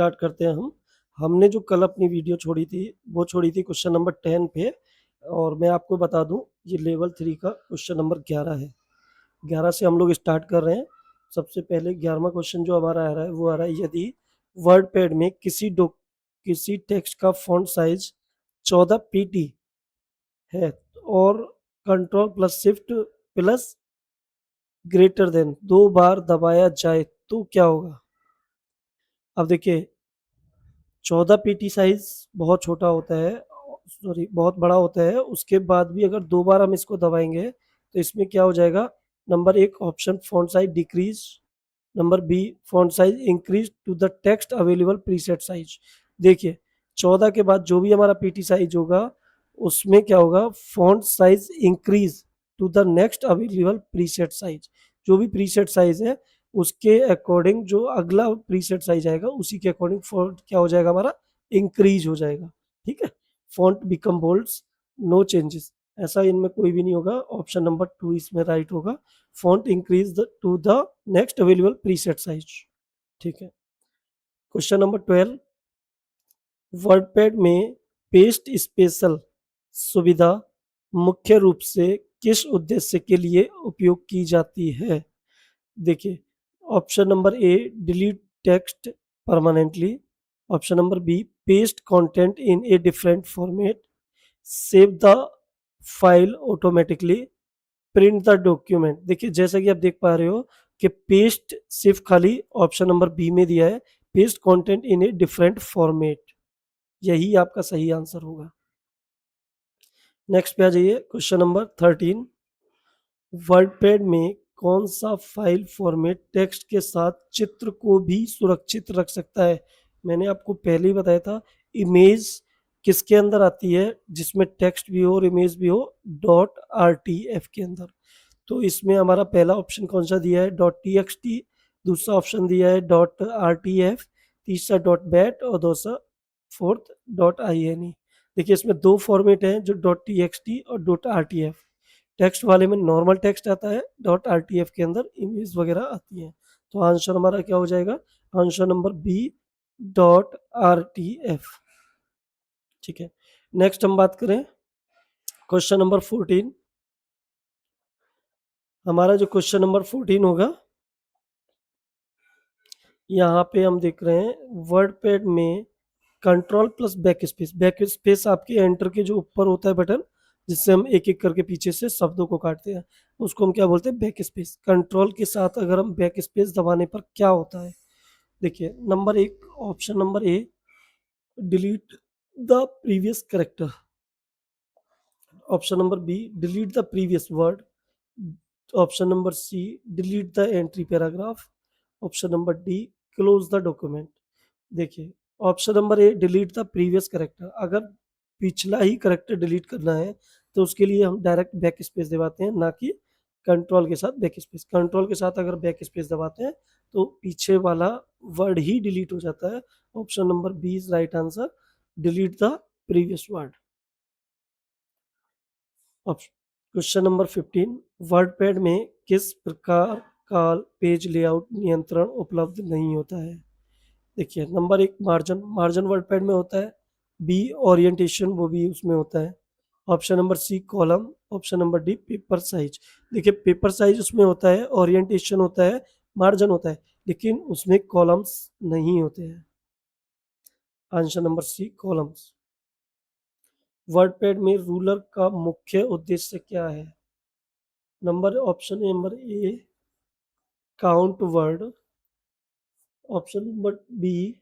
Start करते हैं हम। हमने जो कल अपनी वीडियो छोड़ी थी, वो छोड़ी थी क्वेश्चन नंबर 10 पे और मैं आपको बता दूँ ये लेवल 3 का क्वेश्चन नंबर 11 है। 11 से हम लोग स्टार्ट कर रहे हैं। सबसे पहले 11वां क्वेश्चन जो हमारा आ रहा है वो आ रहा है, यदि वर्डपैड में किसी टेक्स्ट का फॉन्ट साइज 14 पीटी है और control plus shift plus greater than 2 बार दबाया जाए तो क्या होगा? अब देखिए 14 पीटी साइज बहुत छोटा होता है, सॉरी बहुत बड़ा होता है। उसके बाद भी अगर 2 बार हम इसको दबाएँगे तो इसमें क्या हो जाएगा? Number 1 option font size decrease, number B font size increase to the text available preset size. देखिए 14 के बाद जो भी हमारा पीटी साइज होगा उसमें क्या होगा? Font size increase to the next available preset size. जो भी प्रीसेट साइज है उसके अकॉर्डिंग जो अगला प्रीसेट साइज आएगा उसी के अकॉर्डिंग फॉन्ट क्या हो जाएगा हमारा? इंक्रीज हो जाएगा। ठीक है, फॉन्ट बिकम बोल्ड्स, नो चेंजेस, ऐसा इनमें कोई भी नहीं होगा। ऑप्शन नंबर 2 इसमें राइट होगा। Font increase to the next available preset size. ठीक है, क्वेश्चन नंबर 12, वर्डपैड में पेस्ट स्पेशल सुविधा मुख्य रूप से किस उद्देश्य के लिए उपयोग की जाती है? देखिए option number A delete text permanently, option number B paste content in a different format, save the file automatically, print the document. देखिए जैसा कि आप देख पा रहे हो कि पेस्ट सिर्फ खाली ऑप्शन नंबर बी में दिया है, paste content in a different format, यही आपका सही आंसर होगा। नेक्स्ट पे आ जाइए, क्वेश्चन नंबर 13, वर्डपैड में कौन सा फाइल फॉर्मेट टेक्स्ट के साथ चित्र को भी सुरक्षित रख सकता है? मैंने आपको पहले ही बताया था, इमेज किसके अंदर आती है? जिसमें टेक्स्ट भी हो और इमेज भी हो, डॉट आर टी एफ के अंदर। तो इसमें हमारा पहला ऑप्शन कौन सा दिया है? डॉट टी एक्स टी, दूसरा ऑप्शन दिया है डॉट आर टी एफ, तीसरा डॉट बैट और दूसरा fourth dot I N E. देखिए इसमें दो फॉर्मेट हैं, जो डॉट टी एक्स टी और dot R T F. Text वाले में नॉर्मल टेक्स्ट आता है, डॉट आर टी एफ के अंदर इमेज वगैरह आती है। तो आंसर हमारा क्या हो जाएगा? Answer number B dot R T F. ठीक है, नेक्स्ट हम बात करें क्वेश्चन नंबर 14। हमारा जो क्वेश्चन नंबर 14 होगा, यहाँ पे हम देख रहे हैं वर्डपैड में कंट्रोल प्लस बैक स्पेस आपके एंटर के जो ऊपर होता है बटन, जिससे हम एक एक करके पीछे से शब्दों को काटते हैं, उसको हम क्या बोलते हैं? Back space. कंट्रोल के साथ अगर हम बैक स्पेस दबाने पर क्या होता है? देखिए number 1 option number A delete the previous character, option number B delete the previous word, option number C delete the entry paragraph, option number D close the document. देखिए option number A delete the previous character, अगर पिछला ही character delete करना है तो उसके लिए हम direct back space दबाते हैं, ना कि कंट्रोल के साथ बैक स्पेस। कंट्रोल के साथ अगर बैक स्पेस दबाते हैं तो पीछे वाला वर्ड ही डिलीट हो जाता है। Option number B is right answer, delete the previous word. Question number 15, WordPad में किस प्रकार का पेज लेआउट नियंत्रण उपलब्ध नहीं होता है? देखिए नंबर 1 मार्जिन, मार्जिन वर्डपैड में होता है। बी ओरिएंटेशन, वो भी उसमें होता है। Option number C column, option number D paper size. देखिए पेपर साइज उसमें होता है, ओरिएंटेशन होता है, मार्जिन होता है, लेकिन उसमें कॉलम्स नहीं होते हैं। Answer number C columns. WordPad में रूलर का मुख्य उद्देश्य क्या है? Number option number A count word, option number B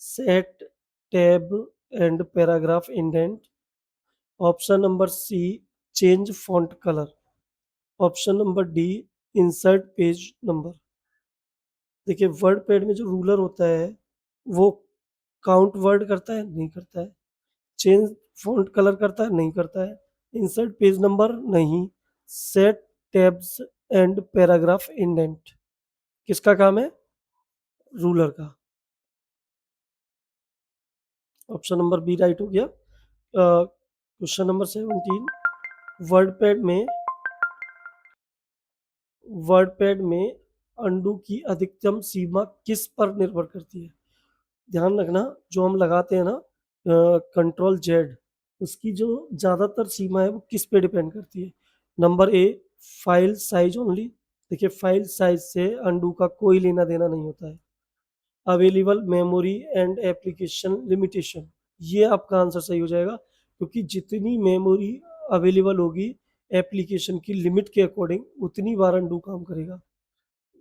set tab and paragraph indent, option number C change font colour, option number D insert page number. देखिए word pad में जो ruler होता है वो काउंट वर्ड करता है? नहीं करता है। चेंज फॉन्ट कलर करता है? नहीं करता है। Insert page number? नहीं। Set tabs and paragraph indent किसका काम है? रूलर का। ऑप्शन नंबर बी राइट हो गया। क्वेश्चन नंबर 17, वर्डपैड में वर्डपैड में अंडू की अधिकतम सीमा किस पर निर्भर करती है? ध्यान रखना जो हम लगाते हैं ना कंट्रोल जेड, उसकी जो ज़्यादातर सीमा है वो किस पे डिपेंड करती है। Number A, file size only. देखिए फाइल साइज से अनडू का कोई लेना देना नहीं होता है। Available memory and application limitation, ये आपका आंसर सही हो जाएगा, क्योंकि जितनी मेमोरी अवेलेबल होगी एप्लीकेशन की लिमिट के अकॉर्डिंग उतनी बार अनडू काम करेगा।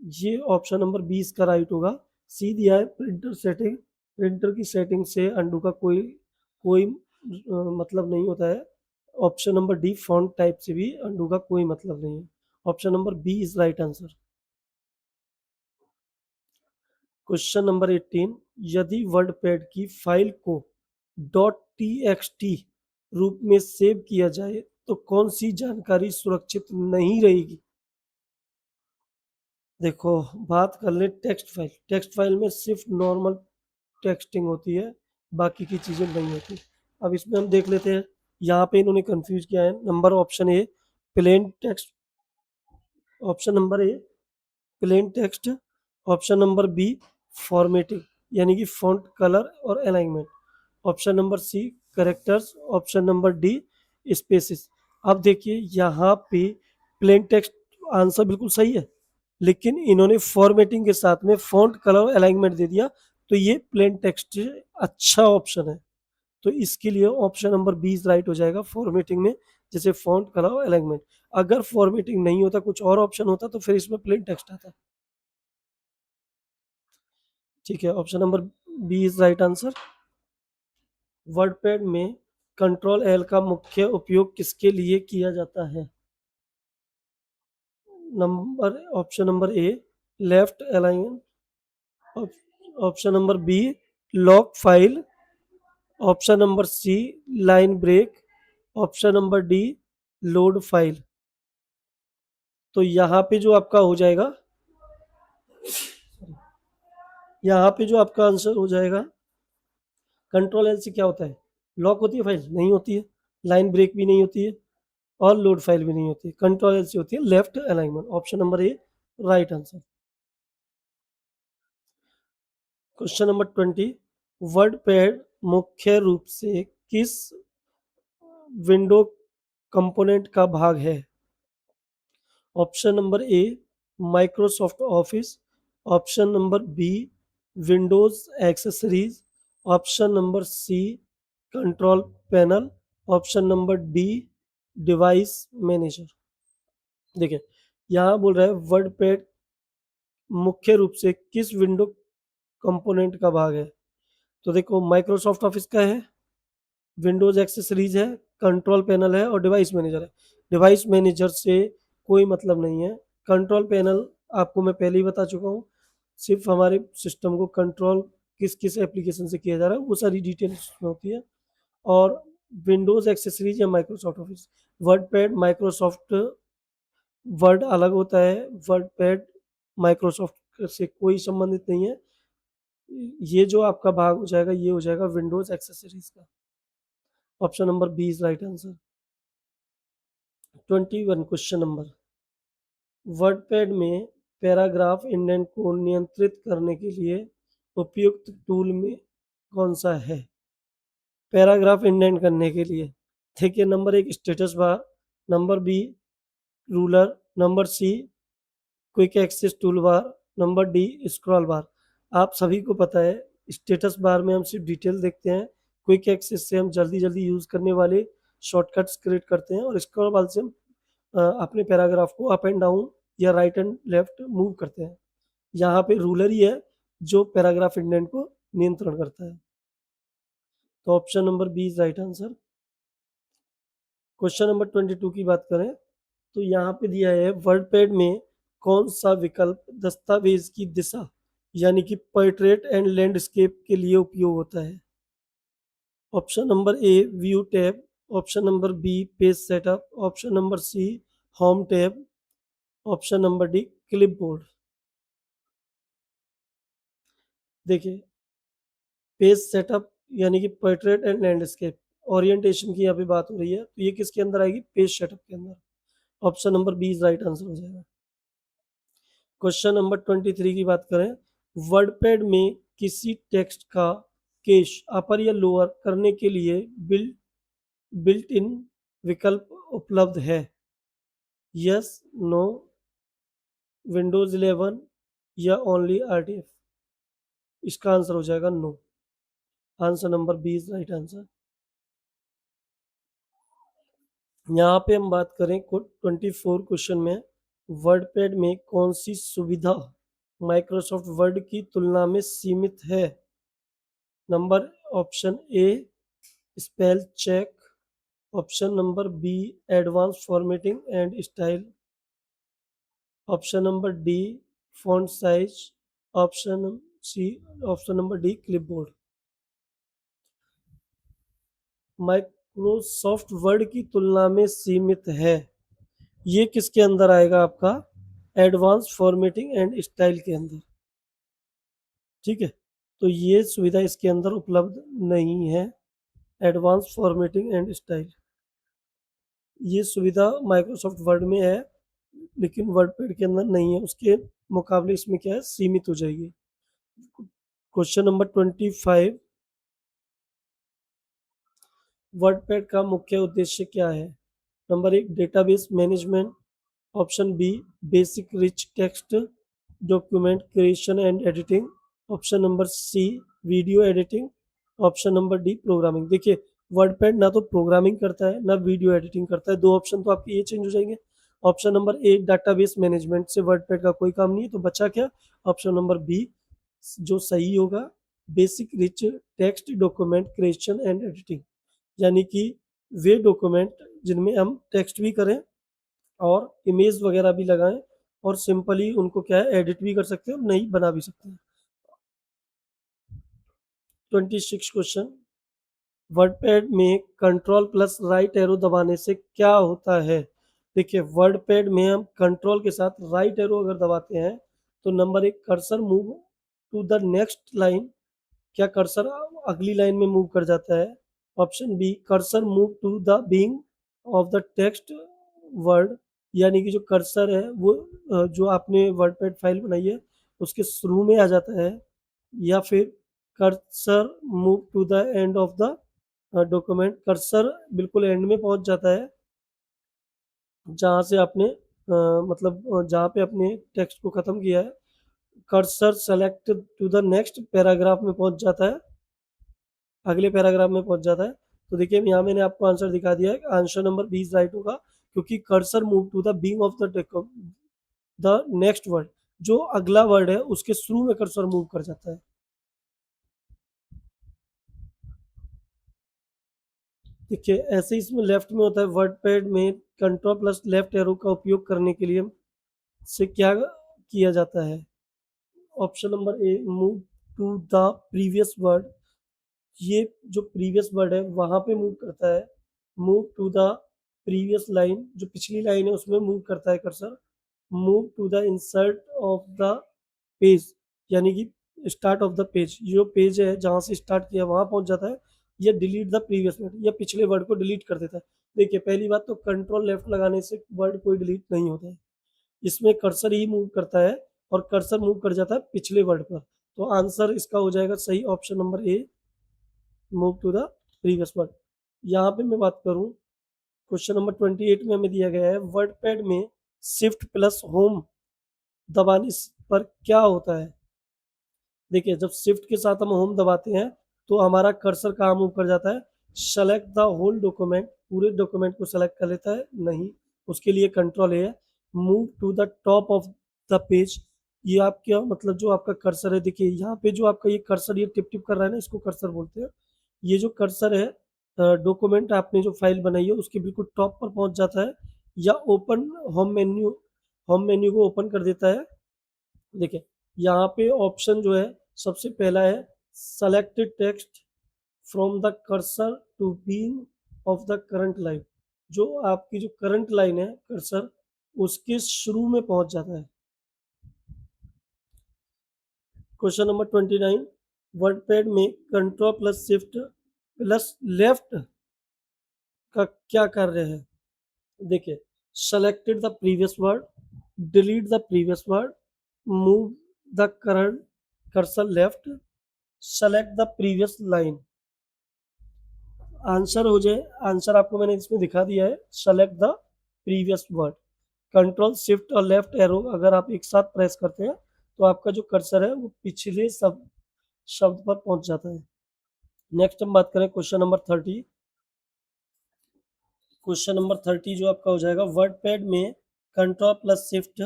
ये ऑप्शन नंबर 20 का राइट होगा। सी दिया है प्रिंटर सेटिंग, प्रिंटर की सेटिंग से अनडू का कोई कोई मतलब नहीं होता है। Option number D, font type से भी अनडू का कोई मतलब नहीं है। Option number B is right answer. Question number 18, यदि वर्डपैड की फाइल को .txt रूप में सेव किया जाए तो कौन सी जानकारी सुरक्षित नहीं रहेगी। देखो बात कर ले टेक्स्ट फाइल, टेक्स्ट फाइल में सिर्फ नॉर्मल टेक्सटिंग होती है, बाकी की चीज़ें नहीं होती। अब इसमें हम देख लेते हैं, यहाँ पे इन्होंने कंफ्यूज किया है। Number option A plain text, option number A plain text, option number B formatting यानी कि फॉन्ट कलर और alignment, option number C characters, option number D spaces. अब देखिए यहाँ पे प्लेन टेक्स्ट आंसर बिल्कुल सही है, लेकिन इन्होंने फॉर्मेटिंग के साथ में फॉन्ट कलर और अलाइनमेंट दे दिया, तो ये प्लेन टेक्स्ट अच्छा ऑप्शन है। तो इसके लिए ऑप्शन नंबर 20 राइट हो जाएगा फॉर्मेटिंग में, जैसे फॉन्ट कलर और अलाइनमेंट। अगर फॉर्मेटिंग नहीं होता, कुछ और ऑप्शन होता, तो फिर इसमें प्लेन टेक्स्ट आता। ठीक है, option number B is right answer. WordPad में कंट्रोल एल का मुख्य उपयोग किसके लिए किया जाता है। Number option number A left align, option number B lock file, option number C line break, option number D load file. तो यहाँ पे जो आपका हो जाएगा, यहाँ पे जो आपका आंसर हो जाएगा, कंट्रोल एल से क्या होता है, लॉक होती है फाइल, नहीं होती है। लाइन ब्रेक भी नहीं होती है और लोड फाइल भी नहीं होती है। कंट्रोल एल से होती है left alignment. Option number A right answer. Question number 20, WordPad मुख्य रूप से किस विंडो कंपोनेंट का भाग है। Option number A Microsoft Office, option number B Windows accessories, option number C control panel, option number D device manager. देखिए यहाँ बोल रहा है वर्डपैड मुख्य रूप से किस विंडो कंपोनेंट का भाग है। तो देखो माइक्रोसॉफ्ट ऑफिस का है, विंडोज एक्सेसरीज है, कंट्रोल पैनल है और डिवाइस मैनेजर है। डिवाइस मैनेजर से कोई मतलब नहीं है। कंट्रोल पैनल आपको मैं पहले ही बता चुका हूँ, सिर्फ हमारे सिस्टम को कंट्रोल किस किस एप्लीकेशन से किया जा रहा है वो सारी डिटेल्स होती है। और विंडोज एक्सेसरीज या Microsoft office, word pad Microsoft word अलग होता है, वर्ड पैड माइक्रोसॉफ्ट से कोई संबंधित नहीं है। ये जो आपका भाग हो जाएगा ये हो जाएगा विंडोज एक्सेसरीज का। Option number B is right answer. 21 question number, WordPad में पैराग्राफ इंडेंट को नियंत्रित करने के लिए उपयुक्त टूल में कौन सा है। पैराग्राफ इंडेंट करने के लिए देखिए नंबर एक status bar, number B ruler, number C quick access tool bar, number D scroll bar. आप सभी को पता है स्टेटस बार में हम सिर्फ डिटेल देखते हैं, क्विक एक्सेस से हम जल्दी जल्दी यूज करने वाले शॉर्टकट्स क्रिएट करते हैं और स्क्रॉल बार से हम अपने पैराग्राफ को अप एंड डाउन या राइट एंड लेफ्ट मूव करते हैं। यहाँ पे रूलर ही है जो पैराग्राफ इंडेंट को नियंत्रण करता है। तो option number B is right answer. Question number 22 की बात करें तो यहाँ पे दिया है वर्डपैड में कौन सा विकल्प दस्तावेज की दिशा यानी कि पोर्ट्रेट एंड लैंडस्केप के लिए उपयोग होता है। Option number A view tab, option number B page setup, option number C home tab, option number D clipboard. देखिए पेज सेटअप यानी कि पोर्ट्रेट एंड लैंडस्केप, ओरिएंटेशन की यहाँ पे बात हो रही है, तो ये किसके अंदर आएगी, पेज सेटअप के अंदर। Option number B is right answer हो जाएगा। क्वेश्चन नंबर 23 की बात करें, वर्डपैड में किसी टेक्स्ट का केस अपर या लोअर करने के लिए बिल्ट इन विकल्प उपलब्ध है? यस, नो, विंडोज 11 या ओनली आरटीएफ? इसका आंसर हो जाएगा no. Answer number B is right answer. यहाँ पे हम बात करें 24 क्वेश्चन में, वर्डपैड में कौन सी सुविधा माइक्रोसॉफ्ट वर्ड की तुलना में सीमित है? Number option A spell check, option number B advance formatting and style, option number D font size, option C option number D clipboard. Microsoft Word की तुलना में सीमित है, ये किसके अंदर आएगा? आपका एडवांस फॉर्मेटिंग एंड स्टाइल के अंदर। ठीक है, तो ये सुविधा इसके अंदर उपलब्ध नहीं है, एडवांस फॉर्मेटिंग एंड स्टाइल। ये सुविधा माइक्रोसॉफ्ट वर्ड में है लेकिन वर्डपैड के अंदर नहीं है, उसके मुकाबले इसमें क्या है, सीमित हो जाएगी। क्वेश्चन नंबर 25, वर्डपैड का मुख्य उद्देश्य क्या है? नंबर एक database management, option B basic rich text document creation and editing, option number C video editing, option number D programming. देखिए वर्डपैड ना तो प्रोग्रामिंग करता है ना वीडियो एडिटिंग करता है, दो ऑप्शन तो आपके ये चेंज हो जाएंगे। ऑप्शन नंबर ए डाटाबेस मैनेजमेंट से वर्डपैड का कोई काम नहीं है, तो बचा क्या? ऑप्शन नंबर बी जो सही होगा, basic rich text document creation and editing, यानी कि वे डॉक्यूमेंट जिनमें हम टेक्स्ट भी करें और इमेज वगैरह भी लगाएं और सिंपली उनको क्या है, एडिट भी कर सकते हैं और नई बना भी सकते हैं। 26 क्वेश्चन, वर्डपैड में कंट्रोल प्लस राइट एरो दबाने से क्या होता है? देखिए वर्डपैड में हम कंट्रोल के साथ राइट एरो अगर दबाते हैं तो नंबर एक cursor move to the next line, क्या कर्सर अगली लाइन में मूव कर जाता है? Option B cursor move to the beginning of the text word, यानी कि जो कर्सर है वो जो आपने वर्डपैड फाइल बनाई है उसके शुरू में आ जाता है, या फिर cursor move to the end of the document, cursor बिल्कुल एंड में पहुंच जाता है जहां से आपने मतलब जहां पे अपने टेक्स्ट को खत्म किया है, cursor select to the next paragraph में पहुंच जाता है, अगले पैराग्राफ में पहुंच जाता है। तो देखिए यहाँ मैंने आपको आंसर दिखा दिया है, आंसर नंबर 20 राइट होगा, क्योंकि cursor move to the beginning of the next word, जो अगला वर्ड है उसके शुरू में कर्सर मूव कर जाता है। देखिए ऐसे ही इसमें लेफ्ट में होता है, वर्डपैड में कंट्रोल प्लस लेफ्ट एरो का उपयोग करने के लिए से क्या किया जाता है? Option number A move to the previous word, ये जो प्रीवियस वर्ड है वहां पे मूव करता है। Move to the previous line, जो पिछली लाइन है उसमें मूव करता है cursor. Move to the insert of the page, यानी कि स्टार्ट ऑफ द पेज, जो पेज है जहां से स्टार्ट किया वहां पहुंच जाता है। या डिलीट द प्रीवियस वर्ड, या पिछले वर्ड को डिलीट कर देता है। देखिए पहली बात तो कंट्रोल लेफ्ट लगाने से वर्ड कोई डिलीट नहीं होता है, इसमें कर्सर ही मूव करता है और कर्सर मूव कर जाता है पिछले वर्ड पर। तो आंसर इसका हो जाएगा सही, option number A move to the previous word. यहाँ पे मैं बात करूँ, क्वेश्चन नंबर 28 में हमें दिया गया है वर्डपैड में शिफ्ट प्लस होम दबाने पर क्या होता है? देखिए जब शिफ्ट के साथ हम होम दबाते हैं तो हमारा कर्सर कहाँ मूव कर जाता है? सेलेक्ट द होल डॉक्यूमेंट, पूरे डॉक्यूमेंट को सेलेक्ट कर लेता है? नहीं, उसके लिए कंट्रोल है move to the top of the page. ये आपका मतलब जो आपका कर्सर है, देखिए यहाँ पे जो आपका ये कर्सर ये टिप टिप कर रहा है ना, इसको कर्सर बोलते हैं। ये जो कर्सर है डॉक्यूमेंट आपने जो फाइल बनाई है उसके बिल्कुल टॉप पर पहुंच जाता है, या ओपन होम मेन्यू को ओपन कर देता है। देखिए यहाँ पे ऑप्शन जो है सबसे पहला है selected text from the cursor to been of the current line, जो आपकी जो करंट लाइन है कर्सर उसके शुरू में पहुंच जाता है। क्वेश्चन नंबर 29, वर्डपैड में control plus shift plus left का क्या कार्य है? देखिए selected the previous word, delete the previous word, move the current cursor left, select the previous line. Answer हो जाए, आंसर आपको मैंने इसमें दिखा दिया है, select the previous word. Control shift और लेफ्ट एरो अगर आप एक साथ प्रेस करते हैं तो आपका जो कर्सर है वो पिछले शब्द पर पहुंच जाता है। नेक्स्ट हम बात करें क्वेश्चन नंबर 30। क्वेश्चन नंबर 30 जो आपका हो जाएगा, वर्ड पैड में control plus shift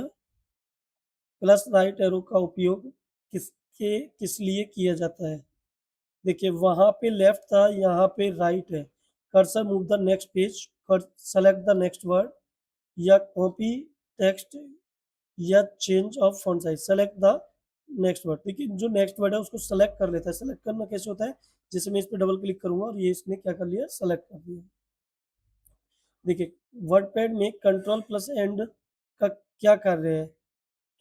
plus right arrow का उपयोग किस लिए किया जाता है। देखिए वहां पे लेफ्ट था, यहाँ पे राइट है। Cursor move the next page, select the next word, या कॉपी टेक्स्ट, या change of font size. Select the next word. देखिए जो नेक्स्ट वर्ड है उसको सेलेक्ट कर लेता है। सेलेक्ट करना कैसे होता है, जैसे मैं इस पर डबल क्लिक करूंगा और ये इसने क्या कर लिया, सेलेक्ट कर दिया। देखिए वर्ड पैड में कंट्रोल प्लस एंड का क्या कार्य है।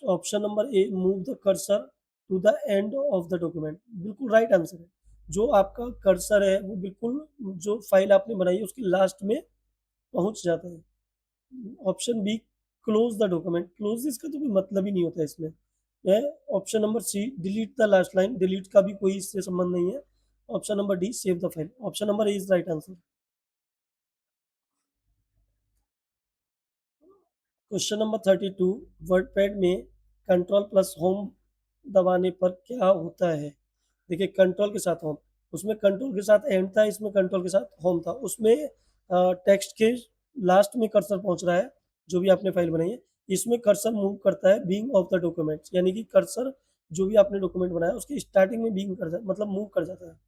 Option number A, move the cursor to the end of the document. बिल्कुल राइट आंसर है। जो आपका कर्सर है वो बिल्कुल जो फाइल आपने बनाई है उसके लास्ट में पहुंच जाता है। Option B, close the document. Close इसका तो कोई मतलब ही नहीं होता इसमें है। Option number C, delete the last line. Delete का भी कोई इससे संबंध नहीं है। Option number D, save the file. Option number A is right answer. Question number 32, WordPad में कंट्रोल प्लस होम दबाने पर क्या होता है। देखिए कंट्रोल के साथ होम, उसमें कंट्रोल के साथ एंड था, इसमें कंट्रोल के साथ होम था। उसमें टेक्स्ट के लास्ट में कर्सर पहुंच रहा है जो भी आपने फाइल बनाई है। इसमें कर्सर मूव करता है बीइंग ऑफ द डॉक्यूमेंट, यानी कि कर्सर जो भी आपने डॉक्यूमेंट बनाया उसकी स्टार्टिंग में बीइंग कर जाता, मतलब मूव कर जाता है।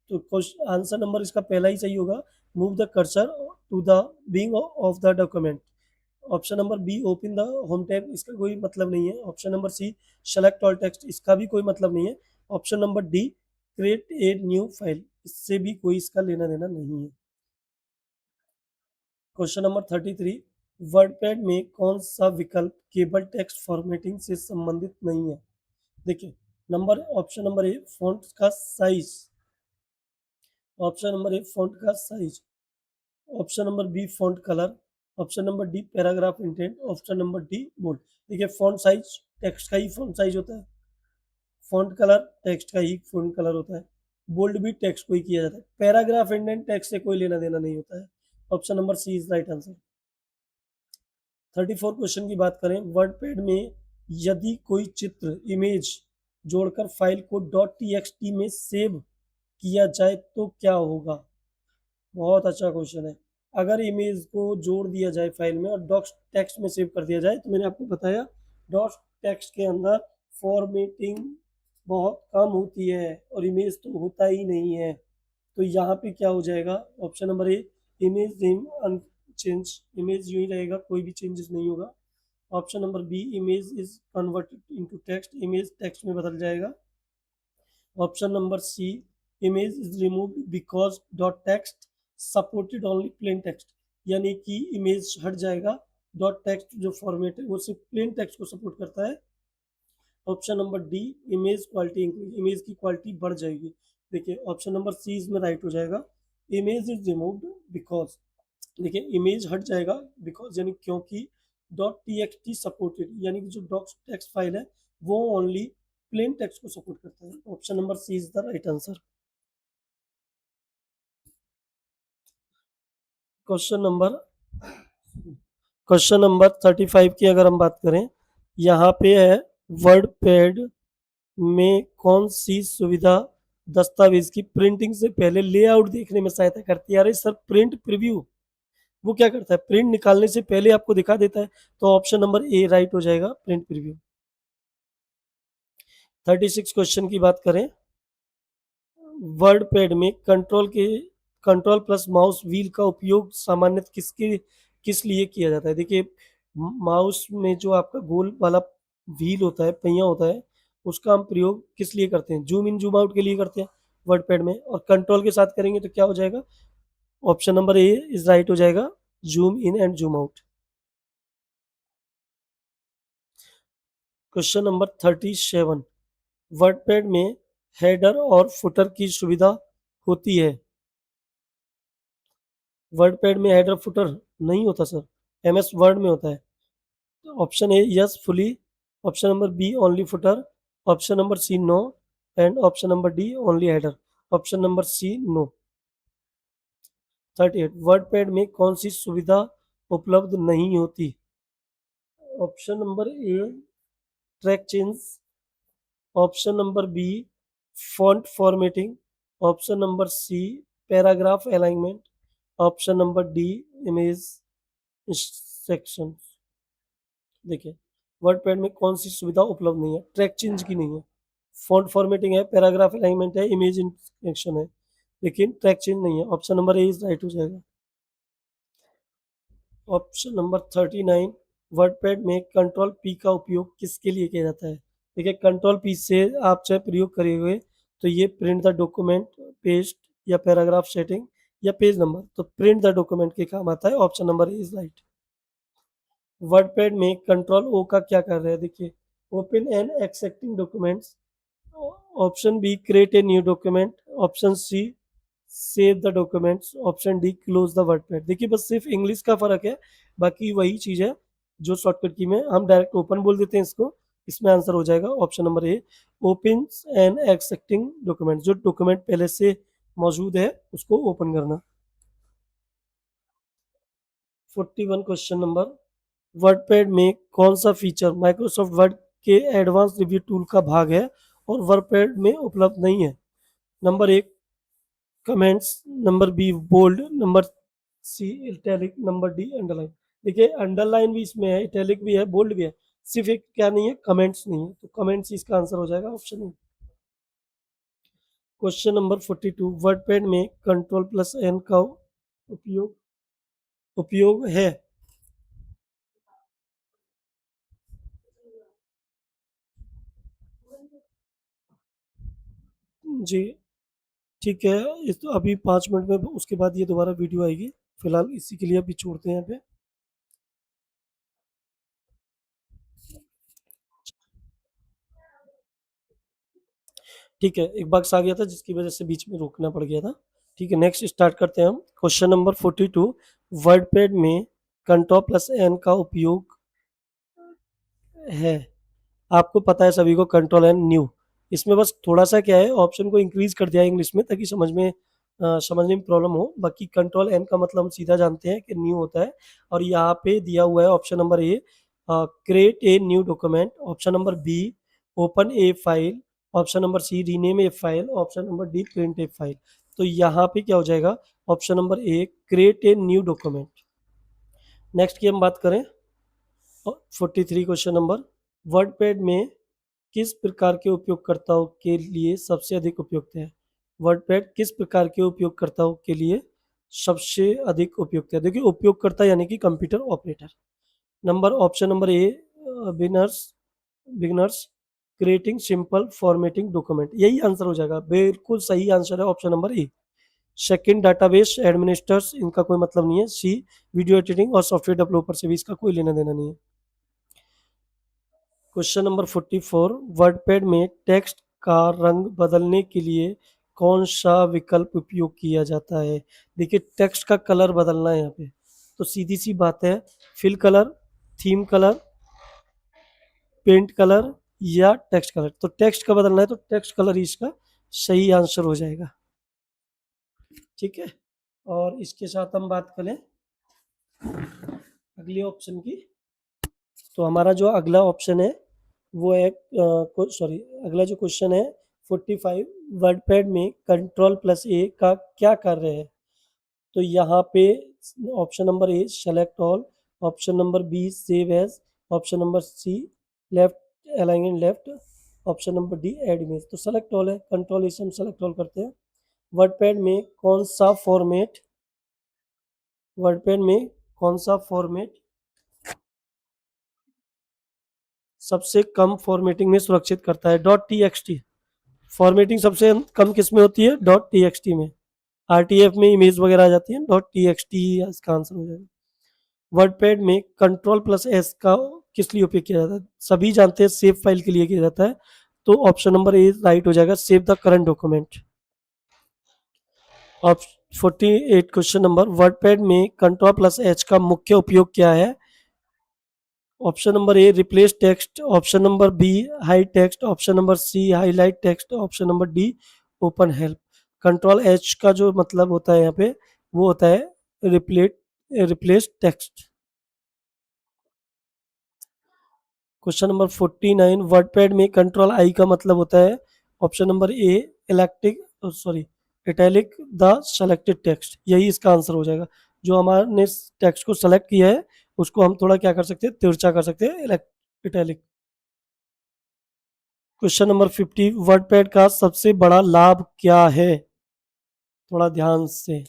तो क्वेश्चन आंसर नंबर इसका पहला ही सही होगा, move the cursor to the being of the document. Option number B, open the home tab, इसका कोई मतलब नहीं है। Option number C, select all text, इसका भी कोई मतलब नहीं है। Option number D, create a new file, इससे भी कोई इसका लेना देना नहीं है। क्वेश्चन नंबर 33, वर्डपैड में कौन सा विकल्प केबल टेक्स्ट फॉर्मेटिंग से संबंधित नहीं है। देखिए number, option number A, font का size. Option number A, font का size. Option number B, font colour. Option number D, paragraph intent. Option number D, bold. देखिए फॉन्ट साइज टेक्स्ट का ही फॉन्ट साइज होता है। फॉन्ट कलर टेक्स्ट का ही font colour होता है। बोल्ड भी टेक्स्ट को ही किया जाता है। पैराग्राफ इंडेंट टेक्स्ट से कोई लेना देना नहीं होता है। Option number C is right answer. 34 question की बात करें, वर्डपैड में यदि कोई चित्र इमेज जोड़कर फाइल को .txt में सेव किया जाए तो क्या होगा। बहुत अच्छा क्वेश्चन है। अगर इमेज को जोड़ दिया जाए फाइल में और डॉक्स टेक्स्ट में सेव कर दिया जाए, तो मैंने आपको बताया डॉक्स टेक्स्ट के अंदर फॉर्मेटिंग बहुत कम होती है और इमेज तो होता ही नहीं है। तो यहाँ पे क्या हो जाएगा, option number A, image name unchange, image यूं ही रहेगा, कोई भी चेंजेस नहीं होगा। Option number B, image is converted into text, image text में बदल जाएगा। Option number C, image is removed because dot text supported only plain text, यानी कि इमेज हट जाएगा। डॉट टेक्स्ट जो फॉर्मेट है वो सिर्फ प्लेन टेक्स्ट को सपोर्ट करता है। Option number D, image quality increase, image की क्वालिटी बढ़ जाएगी। देखिए ऑप्शन नंबर सी इसमें राइट हो जाएगा, इमेज इज रिमूव्ड बिकॉज। देखिए इमेज हट जाएगा बिकॉज यानी क्योंकि dot T X T supported, यानी कि जो डॉट टेक्स्ट फाइल है वो ओनली प्लेन टेक्स्ट को सपोर्ट करता है। Option number C is the right answer. Question number question number 35 की अगर हम बात करें, यहाँ पे है वर्ड पैड में कौन सी सुविधा दस्तावेज की प्रिंटिंग से पहले लेआउट देखने में सहायता करती है। अरे सर, प्रिंट प्रीव्यू वो क्या करता है, प्रिंट निकालने से पहले आपको दिखा देता है। तो ऑप्शन नंबर ए राइट हो जाएगा, प्रिंट प्रीव्यू। 36 क्वेश्चन की बात करें, वर्ड पैड में कंट्रोल प्लस माउस व्हील का उपयोग सामान्यतः किस लिए किया जाता है। देखिए माउस में जो आपका गोल वाला व्हील होता है, पहिया होता है, उसका हम प्रयोग किस लिए करते हैं, जूम इन जूम आउट के लिए करते हैं वर्ड पैड में। और कंट्रोल के साथ करेंगे तो क्या हो जाएगा, option number A is right हो जाएगा, zoom in and zoom out. Question number 37, WordPad में हेडर और फुटर की सुविधा होती है। वर्डपैड में हेडर फुटर नहीं होता सर, एमएस वर्ड में होता है। Option A yes fully, option number B only footer, option number C no, and option number D only header, option number C no. 38 WordPad में कौन सी सुविधा उपलब्ध नहीं होती? Option number A track change, option number B font formatting, option number C paragraph alignment, option number D image instruction. देखिए WordPad में कौन सी सुविधा उपलब्ध नहीं है? ट्रैक चेंज की नहीं है, फॉन्ट फॉर्मेटिंग है, पैराग्राफ अलाइनमेंट है, इमेज इंस्ट्रक्शन है, लेकिन ट्रैक चेंज नहीं है। Option number A is right हो जाएगा। ऑप्शन नंबर 39 वर्डपैड में कंट्रोल पी का उपयोग किसके लिए किया जाता है? देखिए कंट्रोल पी से आप चाहे प्रयोग करे हुए तो ये प्रिंट द डॉक्यूमेंट, पेस्ट या पैराग्राफ सेटिंग या पेज नंबर, तो प्रिंट द डॉक्यूमेंट के काम आता है। Option number A is right. WordPad में कंट्रोल ओ का क्या कार्य है? देखिए open and excepting documents, option B create a new document, option C save the documents, option D close the WordPad. देखिए बस सिर्फ इंग्लिश का फर्क है, बाकी वही चीज है जो शॉर्टकट की में हम डायरेक्ट ओपन बोल देते हैं इसको। इसमें आंसर हो जाएगा option number A open and accepting document, जो डॉक्यूमेंट पहले से मौजूद है उसको ओपन करना। 41 क्वेश्चन नंबर वर्डपैड में कौन सा फीचर माइक्रोसॉफ्ट वर्ड के एडवांस रिव्यू टूल का भाग है और वर्डपैड में उपलब्ध नहीं है? नंबर एक comments, number B bold, number C italic, number D underline. देखिए अंडरलाइन भी इसमें है, इटैलिक भी है, बोल्ड भी है, सिर्फ एक क्या नहीं है, कमेंट्स नहीं है, तो कमेंट्स इसका आंसर हो जाएगा option A. Question number 42 WordPad में कंट्रोल प्लस एन का उपयोग उपयोग है? जी ठीक है, इस तो अभी 5 मिनट में उसके बाद ये दोबारा वीडियो आएगी, फिलहाल इसी के लिए अभी छोड़ते हैं यहाँ पे। ठीक है, एक बग्स आ गया था जिसकी वजह से बीच में रोकना पड़ गया था। ठीक है नेक्स्ट स्टार्ट करते हैं हम। क्वेश्चन नंबर 42 वर्डपैड में कंट्रोल प्लस एन का उपयोग है? आपको पता है सभी को कंट्रोल एन न्यू, इसमें बस थोड़ा सा क्या है ऑप्शन को इंक्रीज कर दिया है इंग्लिश में ताकि समझने में प्रॉब्लम हो। बाकी कंट्रोल एन का मतलब हम सीधा जानते हैं कि न्यू होता है। और यहाँ पे दिया हुआ है option number A create a new document, option number B open a file, option number C rename a file, option number D print a file. तो यहाँ पे क्या हो जाएगा option number A create a new document. Next की हम बात करें 43 क्वेश्चन नंबर वर्डपैड में किस प्रकार के उपयोगकर्ताओं के लिए सबसे अधिक उपयुक्त है? वर्डपैड किस प्रकार के उपयोगकर्ताओं के लिए सबसे अधिक उपयुक्त है? देखिए उपयोगकर्ता यानी कि computer operator. Number option number ए beginners beginners creating simple formatting document, यही आंसर हो जाएगा, बिल्कुल सही आंसर है ऑप्शन नंबर ए। सेकंड डाटाबेस एडमिनिस्ट्रेटर्स, इनका कोई मतलब नहीं है। सी वीडियो एडिटिंग और सॉफ्टवेयर डेवलपर से भी इसका कोई लेना देना नहीं है। क्वेश्चन नंबर 44 वर्डपैड में टेक्स्ट का रंग बदलने के लिए कौन सा विकल्प उपयोग किया जाता है? देखिए टेक्स्ट का कलर बदलना है यहाँ पे, तो सीधी सी बात है fill colour, theme colour, paint colour या टेक्स्ट कलर। तो टेक्स्ट का बदलना है तो टेक्स्ट कलर ही इसका सही आंसर हो जाएगा। ठीक है, और इसके साथ हम बात करें अगले ऑप्शन की, तो हमारा जो अगला ऑप्शन है वो है सॉरी अगला जो क्वेश्चन है 45 वर्डपैड में कंट्रोल प्लस ए का क्या कार्य है? तो यहाँ पे option number A select all, option number B save as, option number C left align left, option number D add image. तो सेलेक्ट ऑल है, कंट्रोल इसे हम सेलेक्ट ऑल करते हैं। वर्डपैड में कौन सा फॉर्मेट वर्डपैड में कौन सा फॉर्मेट सबसे कम फॉर्मेटिंग में सुरक्षित करता है? Dot T X T. Formatting सबसे कम किस में होती है? डॉट टी एक्स टी में। आरटीएफ में इमेज वगैरह आ जाती है, डॉट टी एक्स टी इसका आंसर हो जाएगा। वर्डपैड में कंट्रोल प्लस एस का किस लिए उपयोग किया जाता है? सभी जानते हैं सेव फाइल के लिए किया जाता है, तो ऑप्शन नंबर ए राइट हो जाएगा, सेव द करंट डॉक्यूमेंट। ऑप 48 क्वेश्चन नंबर वर्डपैड में कंट्रोल प्लस एच का मुख्य उपयोग क्या है? Option number A replace text, option number B hide text, option number C highlight text, option number D open help. Control H का जो मतलब होता है यहाँ पे वो होता है repellent replace text. Question number 49 WordPad में कंट्रोल आई का मतलब होता है option number A electric sorry italic the selected text, यही इसका आंसर हो जाएगा। जो हमारे टेक्स्ट को सेलेक्ट किया है उसको हम थोड़ा क्या कर सकते हैं, तिरछा कर सकते हैं, इटैलिक। क्वेश्चन नंबर 50 वर्डपैड का सबसे बड़ा लाभ क्या है, थोड़ा ध्यान से।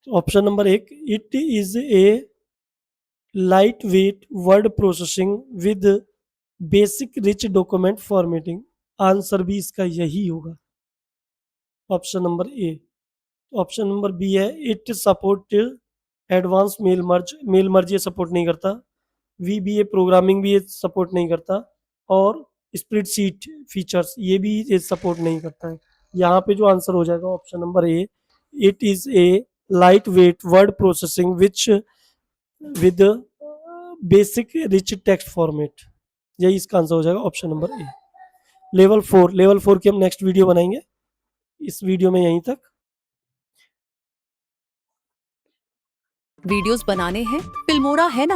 ऑप्शन नंबर एक it is a light weight word processing with basic rich document formatting, answer भी इसका यही होगा, option number A. Option number B है it support advance mail merge ये सपोर्ट नहीं करता, वीबीए प्रोग्रामिंग भी ये सपोर्ट नहीं करता, और स्प्रेडशीट फीचर्स ये भी ये सपोर्ट नहीं करता है। यहाँ पे जो आंसर हो जाएगा option number A it is a light weight word processing which with basic rich text format, यही इसका आंसर हो जाएगा ऑप्शन नंबर ए। लेवल 4 की हम नेक्स्ट वीडियो बनाएंगे, इस वीडियो में यहीं तक। वीडियोस बनाने हैं फिल्मोरा है ना।